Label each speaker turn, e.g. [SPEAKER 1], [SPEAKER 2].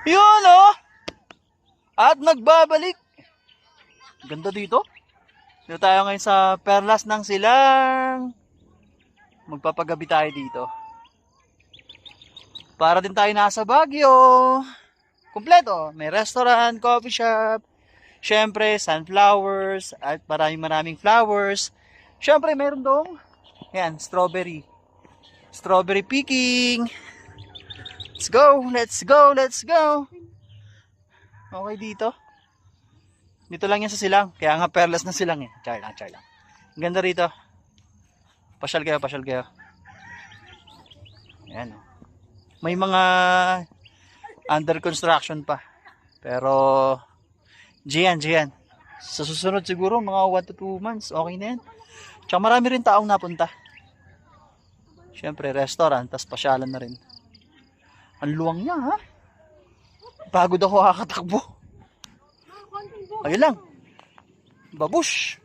[SPEAKER 1] Yun oh! At nagbabalik. Ganda dito. Dito tayo ngayon sa Perlas ng Silang. Magpapagabi tayo dito. Para din tayo nasa Baguio. Kumpleto. May restaurant, coffee shop. Syempre, sunflowers. At maraming flowers. Syempre, meron dong. Yan, strawberry. Strawberry picking. Let's go, let's go, let's go. Okay dito. Dito lang yan sa Silang. Kaya nga Perlas ng Silang eh. Char lang, char lang. Ang ganda rito. Pasyal kayo, pasyal kayo. Ayan o. May mga under construction pa. Pero, Gian. Sa susunod siguro, mga 1 to 2 months, okay na yan. Tsaka marami rin taong napunta. Siyempre, restaurant, tas pasyalan na rin. Ang luwang niya, ha? Pagod ako kakatakbo. Ayun lang. Babush!